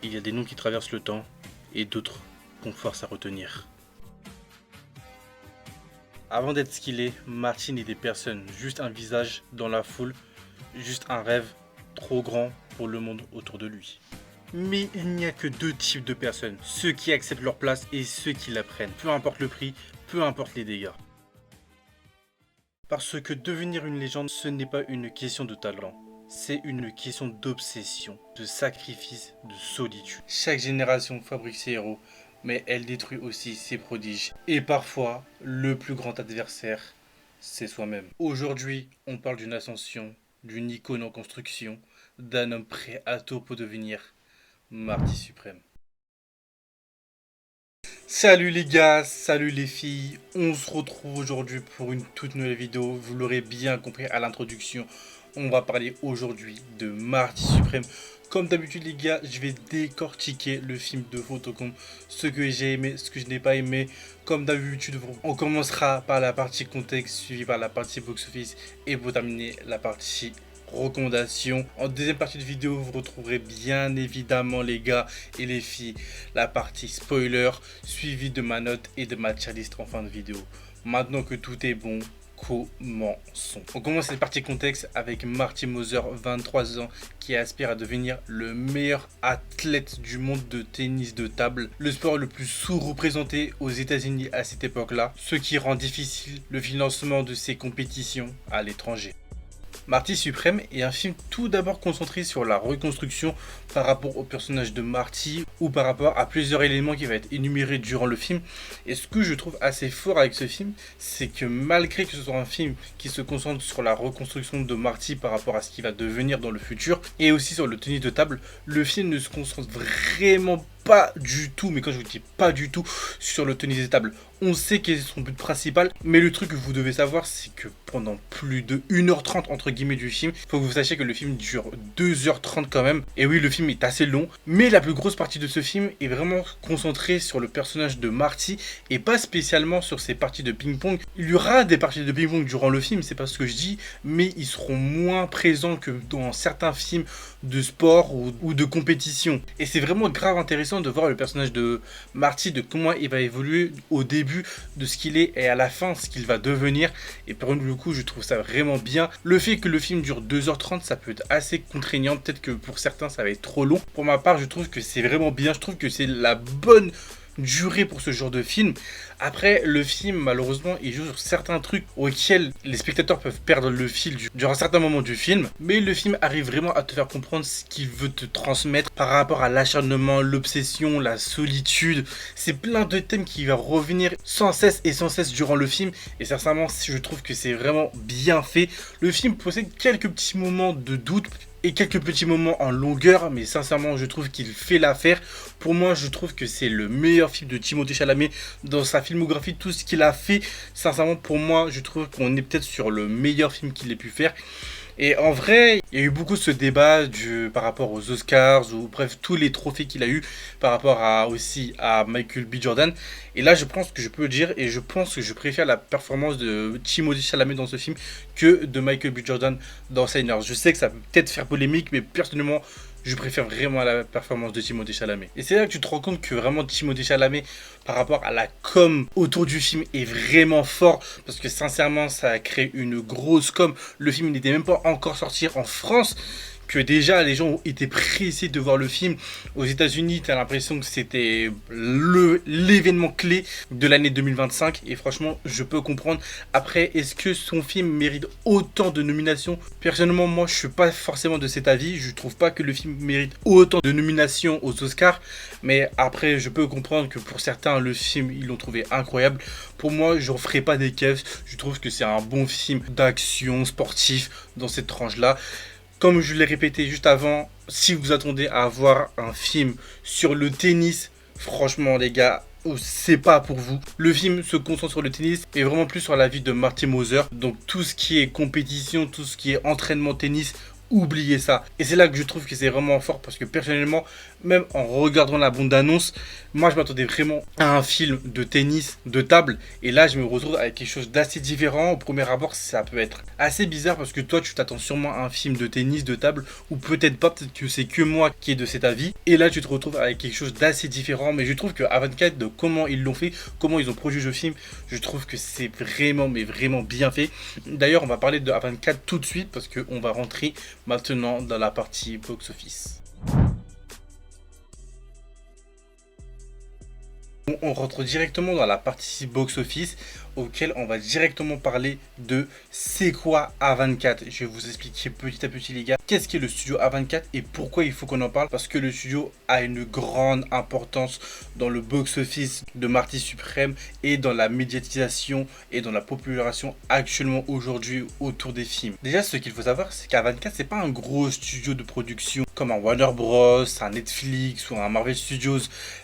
Il y a des noms qui traversent le temps et d'autres qu'on force à retenir. Avant d'être ce qu'il est, Marty n'était personne, juste un visage dans la foule, juste un rêve trop grand pour le monde autour de lui. Mais il n'y a que deux types de personnes, ceux qui acceptent leur place et ceux qui la prennent, peu importe le prix, peu importe les dégâts. Parce que devenir une légende, ce n'est pas une question de talent. C'est une question d'obsession, de sacrifice, de solitude. Chaque génération fabrique ses héros, mais elle détruit aussi ses prodiges. Et parfois, le plus grand adversaire, c'est soi-même. Aujourd'hui, on parle d'une ascension, d'une icône en construction, d'un homme prêt à tout pour devenir Marty Suprême. Salut les gars, salut les filles, on se retrouve aujourd'hui pour une toute nouvelle vidéo. Vous l'aurez bien compris à l'introduction, on va parler aujourd'hui de Marty Suprême. Comme d'habitude les gars, je vais décortiquer le film de Photocomb, ce que j'ai aimé, ce que je n'ai pas aimé. Comme d'habitude, on commencera par la partie contexte, suivi par la partie box-office et pour terminer la partie recommandations. En deuxième partie de vidéo, vous retrouverez bien évidemment les gars et les filles la partie spoiler, suivie de ma note et de ma tier list en fin de vidéo. Maintenant que tout est bon, commençons. On commence cette partie contexte avec Marty Moser, 23 ans, qui aspire à devenir le meilleur athlète du monde de tennis de table, le sport le plus sous-représenté aux États-Unis à cette époque-là, ce qui rend difficile le financement de ses compétitions à l'étranger. Marty Suprême est un film tout d'abord concentré sur la reconstruction par rapport au personnage de Marty ou par rapport à plusieurs éléments qui vont être énumérés durant le film. Et ce que je trouve assez fort avec ce film, c'est que malgré que ce soit un film qui se concentre sur la reconstruction de Marty par rapport à ce qu'il va devenir dans le futur et aussi sur le tennis de table, le film ne se concentre vraiment pas du tout, mais quand je vous dis pas du tout, sur le tennis de table. On sait quel est son but principal, mais le truc que vous devez savoir, c'est que pendant plus de 1h30 entre guillemets du film, il faut que vous sachiez que le film dure 2h30 quand même. Et oui, le film est assez long, mais la plus grosse partie de ce film est vraiment concentrée sur le personnage de Marty et pas spécialement sur ses parties de ping-pong. Il y aura des parties de ping-pong durant le film, c'est pas ce que je dis, mais ils seront moins présents que dans certains films de sport ou de compétition. Et c'est vraiment grave intéressant de voir le personnage de Marty, de comment il va évoluer au début de ce qu'il est et à la fin ce qu'il va devenir. Et pour le coup, je trouve ça vraiment bien. Le fait que le film dure 2h30, ça peut être assez contraignant. Peut-être que pour certains, ça va être trop long. Pour ma part, je trouve que c'est vraiment bien. Je trouve que c'est la bonne durée pour ce genre de film. Après, le film, malheureusement, il joue sur certains trucs auxquels les spectateurs peuvent perdre le fil durant certains moments du film. Mais le film arrive vraiment à te faire comprendre ce qu'il veut te transmettre par rapport à l'acharnement, l'obsession, la solitude. C'est plein de thèmes qui vont revenir sans cesse et sans cesse durant le film. Et sincèrement, je trouve que c'est vraiment bien fait. Le film possède quelques petits moments de doute et quelques petits moments en longueur, mais sincèrement je trouve qu'il fait l'affaire. Pour moi, je trouve que c'est le meilleur film de Timothée Chalamet dans sa filmographie, tout ce qu'il a fait. Sincèrement, pour moi, je trouve qu'on est peut-être sur le meilleur film qu'il ait pu faire. Et en vrai, il y a eu beaucoup ce débat par rapport aux Oscars ou bref tous les trophées qu'il a eu par rapport aussi à Michael B. Jordan. Et là, je pense que je peux le dire et je pense que je préfère la performance de Timothée Chalamet dans ce film que de Michael B. Jordan dans Sinners. Je sais que ça peut peut-être faire polémique, mais personnellement, je préfère vraiment la performance de Timothée Chalamet. Et c'est là que tu te rends compte que vraiment Timothée Chalamet, par rapport à la com autour du film, est vraiment fort. Parce que sincèrement, ça a créé une grosse com. Le film n'était même pas encore sorti en France, que déjà les gens étaient pressés de voir le film. Aux États-Unis, tu as l'impression que c'était l'événement clé de l'année 2025 et franchement, je peux comprendre. Après, est-ce que son film mérite autant de nominations? Personnellement, moi, je suis pas forcément de cet avis. Je trouve pas que le film mérite autant de nominations aux Oscars, mais après, je peux comprendre que pour certains, le film, ils l'ont trouvé incroyable. Pour moi, je ne ferai pas des keufs. Je trouve que c'est un bon film d'action sportif dans cette tranche-là. Comme je l'ai répété juste avant, si vous attendez à voir un film sur le tennis, franchement les gars, c'est pas pour vous. Le film se concentre sur le tennis et vraiment plus sur la vie de Marty Moser. Donc tout ce qui est compétition, tout ce qui est entraînement tennis, oublier ça. Et c'est là que je trouve que c'est vraiment fort parce que personnellement, même en regardant la bande-annonce, moi je m'attendais vraiment à un film de tennis de table et là je me retrouve avec quelque chose d'assez différent. Au premier abord, ça peut être assez bizarre parce que toi tu t'attends sûrement à un film de tennis de table ou peut-être pas, peut-être que c'est que moi qui est de cet avis. Et là tu te retrouves avec quelque chose d'assez différent, mais je trouve que A24, de comment ils l'ont fait, comment ils ont produit ce film, je trouve que c'est vraiment, mais vraiment bien fait. D'ailleurs, on va parler de A24 tout de suite parce qu'on va rentrer maintenant dans la partie box-office. On rentre directement dans la partie box-office auquel on va directement parler de c'est quoi A24. Je vais vous expliquer petit à petit les gars, qu'est-ce qu'est le studio A24 et pourquoi il faut qu'on en parle. Parce que le studio a une grande importance dans le box-office de Marty Suprême et dans la médiatisation et dans la popularisation actuellement aujourd'hui autour des films. Déjà, ce qu'il faut savoir, c'est qu'A24, c'est pas un gros studio de production comme un Warner Bros, un Netflix ou un Marvel Studios.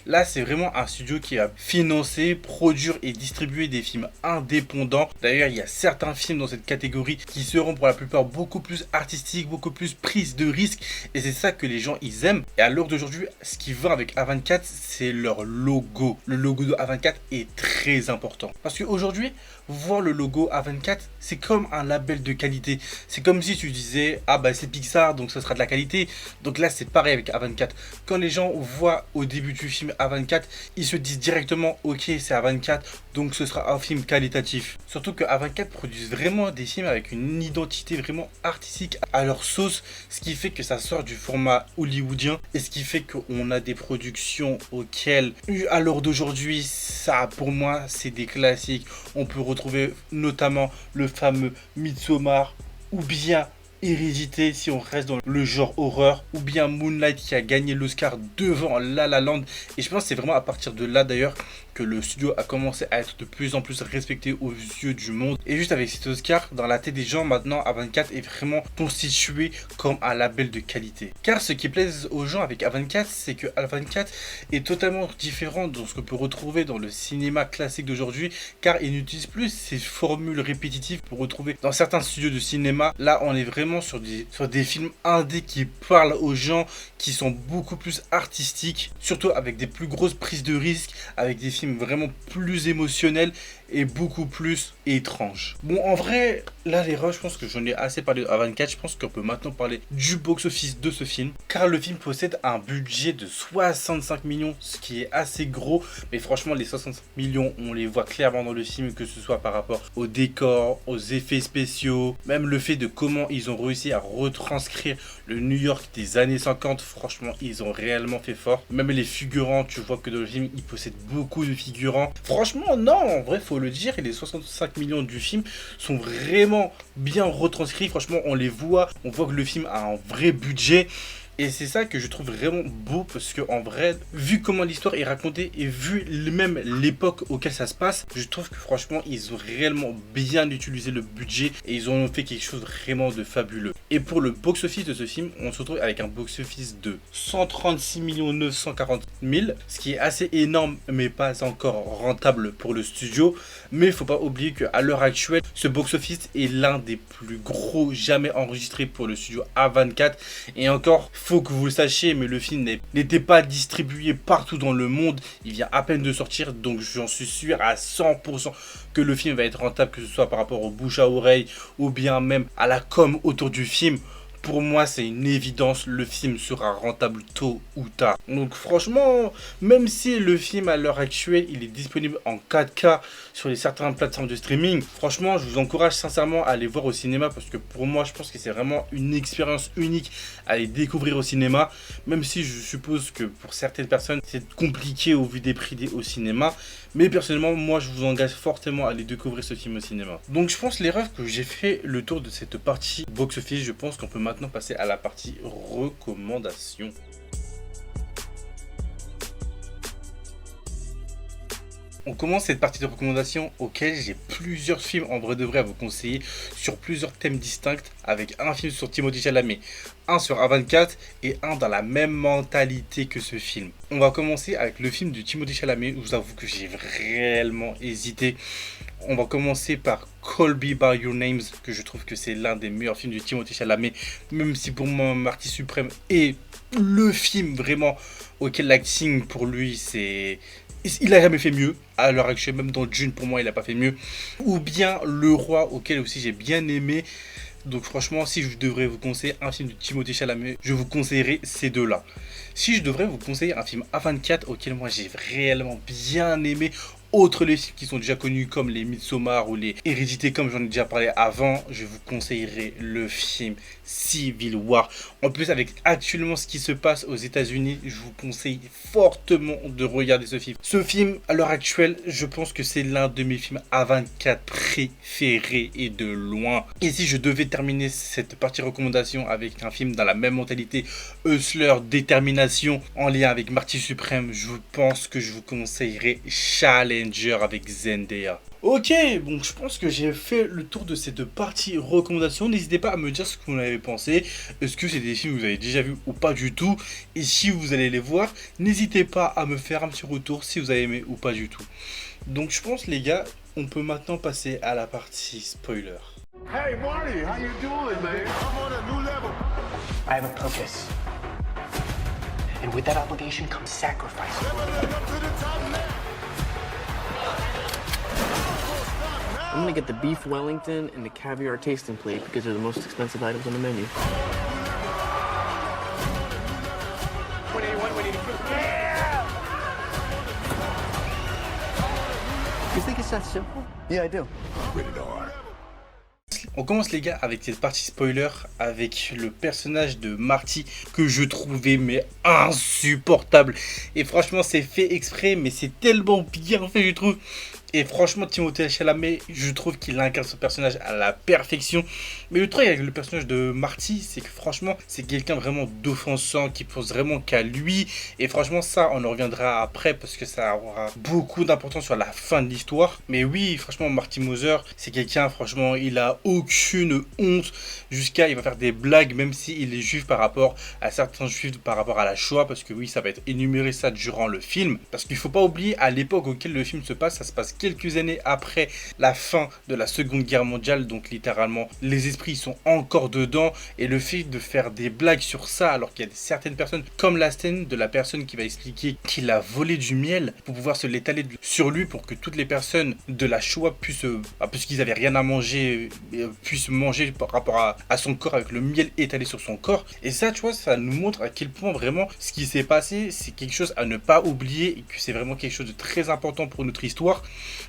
Là, c'est vraiment un studio qui a financé, produire et distribuer des films indépendants. D'ailleurs, il y a certains films dans cette catégorie qui seront pour la plupart beaucoup plus artistiques, beaucoup plus prises de risques. Et c'est ça que les gens, ils aiment. Et à l'heure d'aujourd'hui, ce qui va avec A24, c'est leur logo. Le logo de A24 est très important. Parce qu'aujourd'hui, voir le logo A24, c'est comme un label de qualité. C'est comme si tu disais, ah bah c'est Pixar, donc ça sera de la qualité. Donc là, c'est pareil avec A24. Quand les gens voient au début du film A24, ils se disent directement, ok, c'est A24, donc ce sera un film qualitatif. Surtout que A24 produisent vraiment des films avec une identité vraiment artistique à leur sauce, ce qui fait que ça sort du format hollywoodien et ce qui fait qu'on a des productions auxquelles, à l'heure d'aujourd'hui, ça pour moi, c'est des classiques. On peut retrouver notamment le fameux Midsommar ou bien Hérédité si on reste dans le genre horreur, ou bien Moonlight qui a gagné l'Oscar devant La La Land. Et je pense que c'est vraiment à partir de là d'ailleurs que le studio a commencé à être de plus en plus respecté aux yeux du monde. Et juste avec cet Oscar, dans la tête des gens maintenant, A24 est vraiment constitué comme un label de qualité. Car ce qui plaise aux gens avec A24, c'est que A24 est totalement différent de ce que peut retrouver dans le cinéma classique d'aujourd'hui, car il n'utilise plus ces formules répétitives pour retrouver dans certains studios de cinéma. Là, on est vraiment sur des films indés qui parlent aux gens, qui sont beaucoup plus artistiques, surtout avec des plus grosses prises de risques, avec des films vraiment plus émotionnels et beaucoup plus étranges. Bon, en vrai, là les refs, je pense que j'en ai assez parlé de A24, je pense qu'on peut maintenant parler du box-office de ce film, car le film possède un budget de 65 millions, ce qui est assez gros, mais franchement les 65 millions, on les voit clairement dans le film, que ce soit par rapport au décor, aux effets spéciaux, même le fait de comment ils ont réussi à retranscrire le New York des années 50, franchement ils ont réellement fait fort. Même les figurants, tu vois que dans le film, ils possèdent beaucoup de figurants. Franchement non, en vrai faut le dire, et les 65 millions du film sont vraiment bien retranscrits. Franchement on les voit, on voit que le film a un vrai budget. Et c'est ça que je trouve vraiment beau parce que en vrai, vu comment l'histoire est racontée et vu même l'époque auquel ça se passe, je trouve que franchement ils ont réellement bien utilisé le budget et ils ont fait quelque chose vraiment de fabuleux. Et pour le box-office de ce film, on se retrouve avec un box-office de 136 940 000, ce qui est assez énorme mais pas encore rentable pour le studio. Mais il ne faut pas oublier qu'à l'heure actuelle, ce box-office est l'un des plus gros jamais enregistrés pour le studio A24. Et encore, faut que vous le sachiez, mais le film n'était pas distribué partout dans le monde. Il vient à peine de sortir, donc j'en suis sûr à 100% que le film va être rentable, que ce soit par rapport au bouche à oreille ou bien même à la com autour du film. Pour moi, c'est une évidence, le film sera rentable tôt ou tard. Donc franchement, même si le film à l'heure actuelle, il est disponible en 4K sur certaines plateformes de streaming, franchement, je vous encourage sincèrement à aller voir au cinéma parce que pour moi, je pense que c'est vraiment une expérience unique à aller découvrir au cinéma. Même si je suppose que pour certaines personnes, c'est compliqué au vu des prix au cinéma. Mais personnellement, moi, je vous engage fortement à aller découvrir ce film au cinéma. Donc je pense l'erreur que j'ai fait le tour de cette partie box-office, je pense qu'on peut maintenant passer à la partie recommandations. On commence cette partie de recommandations auquel j'ai plusieurs films en vrai de vrai à vous conseiller sur plusieurs thèmes distincts, avec un film sur Timothée Chalamet, un sur A24 et un dans la même mentalité que ce film. On va commencer avec le film de Timothée Chalamet, où je vous avoue que j'ai réellement hésité On va commencer par Call Me By Your Names, que je trouve que c'est l'un des meilleurs films de Timothée Chalamet, même si pour moi Marty Suprême est le film vraiment auquel l'acting pour lui c'est... Il a jamais fait mieux, à l'heure actuelle, même dans Dune pour moi il a pas fait mieux. Ou bien Le Roi, auquel aussi j'ai bien aimé. Donc franchement, si je devrais vous conseiller un film de Timothée Chalamet, je vous conseillerais ces deux-là. Si je devrais vous conseiller un film A24 auquel moi j'ai réellement bien aimé, autres les films qui sont déjà connus comme les Midsommar ou les Hérédités comme j'en ai déjà parlé avant, je vous conseillerais le film Civil War. En plus avec actuellement ce qui se passe aux États-Unis, je vous conseille fortement de regarder ce film. Ce film à l'heure actuelle, je pense que c'est l'un de mes films A24 préférés et de loin. Et si je devais terminer cette partie recommandation avec un film dans la même mentalité, Hustler, détermination en lien avec Marty Suprême, je pense que je vous conseillerais Challenger avec Zendaya. Ok, bon, je pense que j'ai fait le tour de ces deux parties recommandations. N'hésitez pas à me dire ce que vous en avez pensé. Est-ce que c'est des films que vous avez déjà vus ou pas du tout? Et si vous allez les voir, n'hésitez pas à me faire un petit retour si vous avez aimé ou pas du tout. Donc je pense les gars, on peut maintenant passer à la partie spoiler. Hey Marty, how you doing, man? I'm on a new level. I have a purpose. And with that obligation comes sacrifice. I'm gonna get the beef Wellington and the caviar tasting plate because they're the most expensive items on the menu. You think it's that simple? Yeah, I do. On commence les gars avec cette partie spoiler avec le personnage de Marty que je trouvais mais insupportable. Et franchement c'est fait exprès mais c'est tellement bien fait je trouve. Et franchement, Timothée Chalamet, je trouve qu'il incarne ce personnage à la perfection. Mais le truc avec le personnage de Marty, c'est que franchement, c'est quelqu'un vraiment d'offensant, qui pense vraiment qu'à lui. Et franchement, ça, on en reviendra après, parce que ça aura beaucoup d'importance sur la fin de l'histoire. Mais oui, franchement, Marty Moser, c'est quelqu'un, franchement, il a aucune honte. Jusqu'à, il va faire des blagues, même s'il est juif par rapport à certains juifs, par rapport à la Shoah. Parce que oui, ça va être énuméré ça durant le film. Parce qu'il ne faut pas oublier, à l'époque auquel le film se passe, ça se passe quelques années après la fin de la Seconde Guerre mondiale, donc littéralement les esprits sont encore dedans, et le fait de faire des blagues sur ça alors qu'il y a certaines personnes, comme la scène de la personne qui va expliquer qu'il a volé du miel pour pouvoir se l'étaler sur lui pour que toutes les personnes de la Shoah puissent, puisqu'ils n'avaient rien à manger, puissent manger par rapport à son corps avec le miel étalé sur son corps. Et ça, tu vois, ça nous montre à quel point vraiment ce qui s'est passé, c'est quelque chose à ne pas oublier et que c'est vraiment quelque chose de très important pour notre histoire.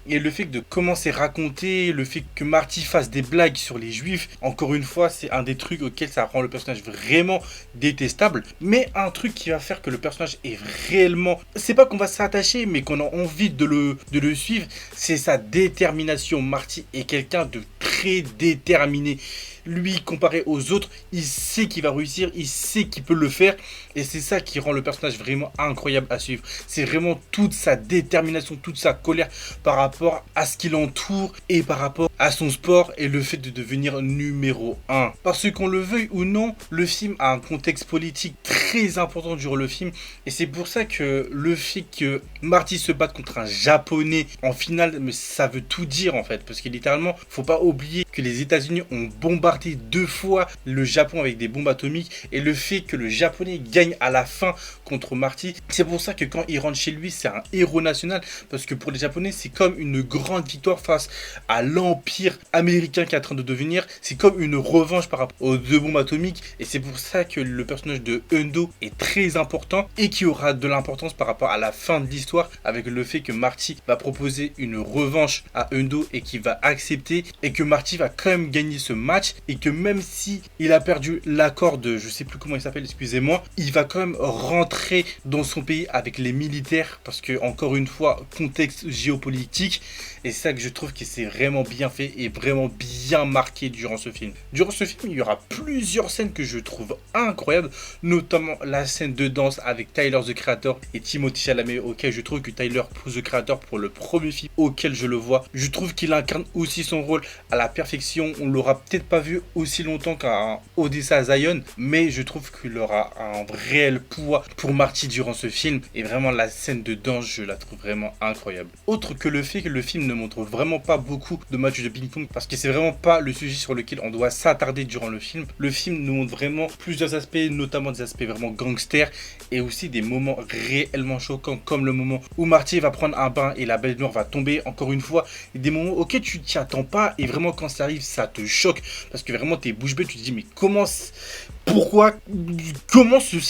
Et le fait de comment c'est raconté, le fait que Marty fasse des blagues sur les juifs, encore une fois, c'est un des trucs auxquels ça rend le personnage vraiment détestable. Mais un truc qui va faire que le personnage est réellement... C'est pas qu'on va s'attacher, mais qu'on a envie de le suivre, c'est sa détermination. Marty est quelqu'un de très déterminé. Lui, comparé aux autres, il sait qu'il va réussir, il sait qu'il peut le faire. Et c'est ça qui rend le personnage vraiment incroyable à suivre. C'est vraiment toute sa détermination, toute sa colère par rapport à ce qui l'entoure et par rapport à son sport et le fait de devenir numéro 1. Parce qu'on le veuille ou non, le film a un contexte politique très important durant le film. Et c'est pour ça que le fait que Marty se batte contre un Japonais en finale, mais ça veut tout dire en fait. Parce que littéralement, faut pas oublier que les États-Unis ont bombardé 2 fois le Japon avec des bombes atomiques, et le fait que le Japonais gagne à la fin contre Marty, c'est pour ça que quand il rentre chez lui, c'est un héros national, parce que pour les Japonais, c'est comme une grande victoire face à l'empire américain qui est en train de devenir, c'est comme une revanche par rapport aux 2 bombes atomiques, et c'est pour ça que le personnage de Endo est très important et qui aura de l'importance par rapport à la fin de l'histoire, avec le fait que Marty va proposer une revanche à Endo et qui va accepter, et que Marty va quand même gagner ce match, et que même si il a perdu l'accord de, je sais plus comment il s'appelle, excusez-moi, il va quand même rentrer dans son pays avec les militaires, parce que encore une fois, contexte géopolitique, et c'est ça que je trouve que c'est vraiment bien fait et vraiment bien marqué durant ce film. Durant ce film, il y aura plusieurs scènes que je trouve incroyables, notamment la scène de danse avec Tyler the Creator et Timothée Chalamet, auquel je trouve que Tyler the Creator, pour le premier film auquel je le vois, je trouve qu'il incarne aussi son rôle à la perfection. On l'aura peut-être pas vu aussi longtemps qu'un Odessa Zion, mais je trouve qu'il aura un réel poids pour Marty durant ce film, et vraiment la scène de danse, je la trouve vraiment incroyable. Autre que le fait que le film ne montre vraiment pas beaucoup de matchs de ping-pong, parce que c'est vraiment pas le sujet sur lequel on doit s'attarder durant le film. Le film nous montre vraiment plusieurs aspects, notamment des aspects vraiment gangsters, et aussi des moments réellement choquants, comme le moment où Marty va prendre un bain et la baignoire va tomber, encore une fois, et des moments auxquels tu t'y attends pas, et vraiment quand ça arrive, ça te choque, parce que vraiment t'es bouche bée, tu te dis mais comment ça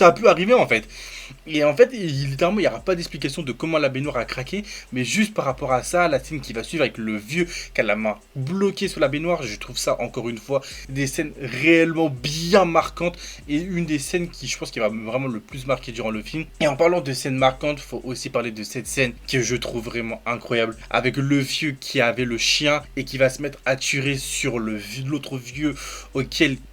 a pu arriver en fait. Et en fait, littéralement, il n'y aura pas d'explication de comment la baignoire a craqué, mais juste par rapport à ça, la scène qui va suivre avec le vieux qui a la main bloquée sur la baignoire, je trouve ça encore une fois des scènes réellement bien marquantes, et une des scènes qui, je pense, qui va vraiment le plus marquer durant le film. Et en parlant de scènes marquantes, il faut aussi parler de cette scène que je trouve vraiment incroyable, avec le vieux qui avait le chien et qui va se mettre à tirer sur l'autre vieux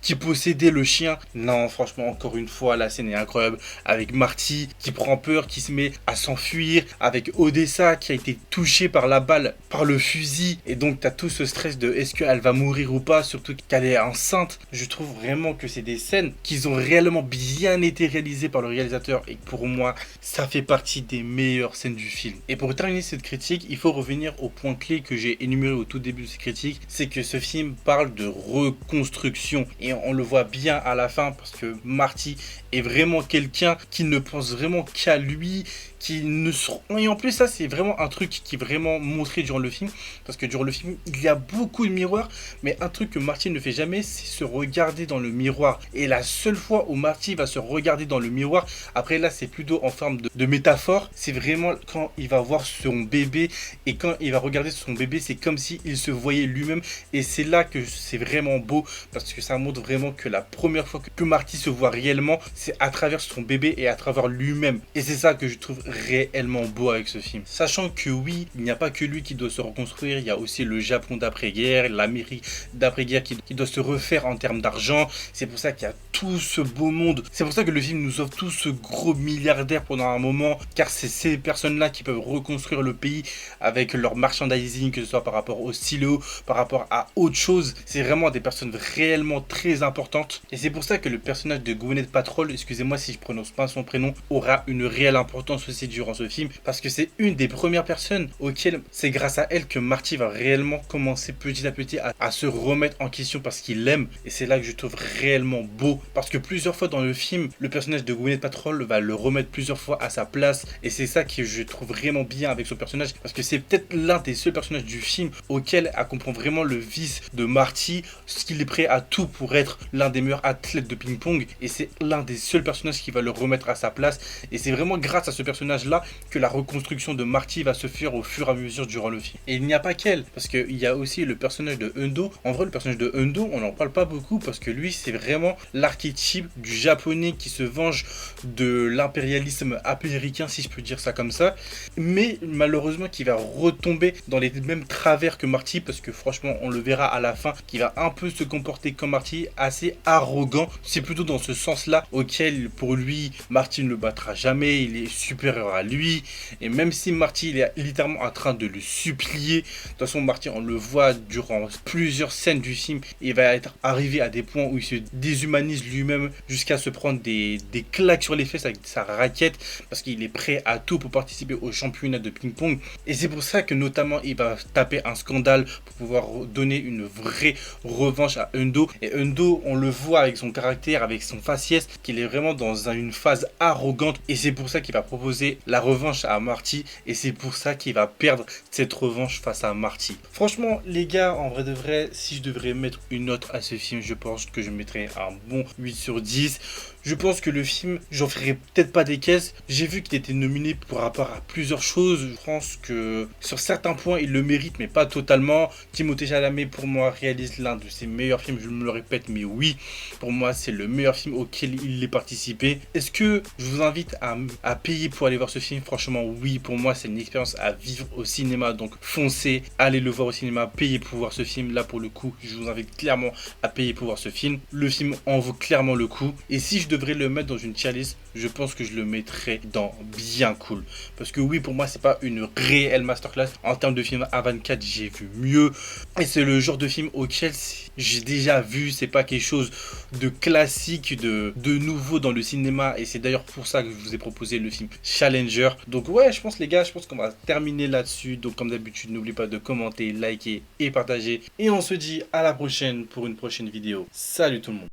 qui possédait le chien. Non, franchement, encore une fois, la scène est incroyable, avec Marty qui prend peur, qui se met à s'enfuir, avec Odessa qui a été touchée par la balle, par le fusil, et donc tu as tout ce stress de est-ce qu'elle va mourir ou pas, surtout qu'elle est enceinte. Je trouve vraiment que c'est des scènes qui ont réellement bien été réalisées par le réalisateur, et pour moi ça fait partie des meilleures scènes du film. Et pour terminer cette critique, il faut revenir au point clé que j'ai énuméré au tout début de cette critique, c'est que ce film parle de reconstruction, et on le voit bien à la fin, parce que Marty est vraiment quelqu'un qui ne pense vraiment qu'à lui, qui ne se... Et en plus, ça, c'est vraiment un truc qui est vraiment montré durant le film, parce que durant le film, il y a beaucoup de miroirs, mais un truc que Marty ne fait jamais, c'est se regarder dans le miroir. Et la seule fois où Marty va se regarder dans le miroir, après là, c'est plutôt en forme de métaphore, c'est vraiment quand il va voir son bébé, et quand il va regarder son bébé, c'est comme s'il se voyait lui-même, et c'est là que c'est vraiment beau, parce que ça montre vraiment que la première fois que Marty se voit réellement, c'est à travers son bébé et à travers lui-même. Et c'est ça que je trouve réellement beau avec ce film. Sachant que oui, il n'y a pas que lui qui doit se reconstruire, il y a aussi le Japon d'après-guerre, l'Amérique d'après-guerre qui doit se refaire en termes d'argent. C'est pour ça qu'il y a tout ce beau monde. C'est pour ça que le film nous offre tout ce gros milliardaire pendant un moment, car c'est ces personnes-là qui peuvent reconstruire le pays avec leur merchandising, que ce soit par rapport au stylo, par rapport à autre chose. C'est vraiment des personnes réellement très importantes. Et c'est pour ça que le personnage de Gwyneth Paltrow, excusez-moi si je prononce pas son prénom, aura une réelle importance aussi durant ce film, parce que c'est une des premières personnes auxquelles c'est grâce à elle que Marty va réellement commencer petit à petit à se remettre en question, parce qu'il l'aime. Et c'est là que je trouve réellement beau, parce que plusieurs fois dans le film, le personnage de Gwyneth Paltrow va le remettre plusieurs fois à sa place, et c'est ça que je trouve vraiment bien avec son personnage, parce que c'est peut-être l'un des seuls personnages du film auquel elle comprend vraiment le vice de Marty, ce qu'il est prêt à tout pour être l'un des meilleurs athlètes de ping-pong, et c'est l'un des seuls personnages qui va le remettre à sa place. Et c'est vraiment grâce à ce personnage là que la reconstruction de Marty va se faire au fur et à mesure durant le film. Et il n'y a pas qu'elle, parce qu'il y a aussi le personnage de Endo. En vrai, le personnage de Endo, on n'en parle pas beaucoup, parce que lui, c'est vraiment l'archétype du japonais qui se venge de l'impérialisme américain, si je peux dire ça comme ça, mais malheureusement qui va retomber dans les mêmes travers que Marty, parce que franchement, on le verra à la fin, qui va un peu se comporter comme Marty, assez arrogant. C'est plutôt dans ce sens-là auquel, pour lui, Marty ne le battra jamais, il est supérieur à lui. Et même si Marty, il est littéralement en train de le supplier, de toute façon, Marty, on le voit durant plusieurs scènes du film, il va être arrivé à des points où il se déshumanise lui-même, jusqu'à se prendre des claques sur les fesses avec sa raquette, parce qu'il est prêt à tout pour participer au championnat de ping-pong. Et c'est pour ça que notamment il va taper un scandale pour pouvoir donner une vraie revanche à Endo. Et Endo, on le voit avec son caractère, avec son faciès, qu'il est vraiment dans une phase arrogante, et c'est pour ça qu'il va proposer la revanche à Marty, et c'est pour ça qu'il va perdre cette revanche face à Marty. Franchement les gars, en vrai de vrai, si je devrais mettre une note à ce film, je pense que je mettrais un bon 8 sur 10. Je pense que le film, j'en ferai peut-être pas des caisses. J'ai vu qu'il était nominé par rapport à plusieurs choses. Je pense que sur certains points, il le mérite, mais pas totalement. Timothée Chalamet, pour moi, réalise l'un de ses meilleurs films. Je me le répète, mais oui, pour moi, c'est le meilleur film auquel il est participé. Est-ce que je vous invite à payer pour aller voir ce film. Franchement, oui, pour moi, c'est une expérience à vivre au cinéma. Donc, foncez, allez le voir au cinéma, payez pour voir ce film. Là, pour le coup, je vous invite clairement à payer pour voir ce film. Le film en vaut clairement le coup. Et si je devrais le mettre dans une tier list, je pense que je le mettrais dans bien cool. Parce que oui, pour moi, c'est pas une réelle masterclass. En termes de film A24, j'ai vu mieux. Et c'est le genre de film auquel j'ai déjà vu. C'est pas quelque chose de classique, de nouveau dans le cinéma. Et c'est d'ailleurs pour ça que je vous ai proposé le film Challenger. Donc ouais, je pense les gars, je pense qu'on va terminer là-dessus. Donc comme d'habitude, n'oubliez pas de commenter, liker et partager. Et on se dit à la prochaine pour une prochaine vidéo. Salut tout le monde.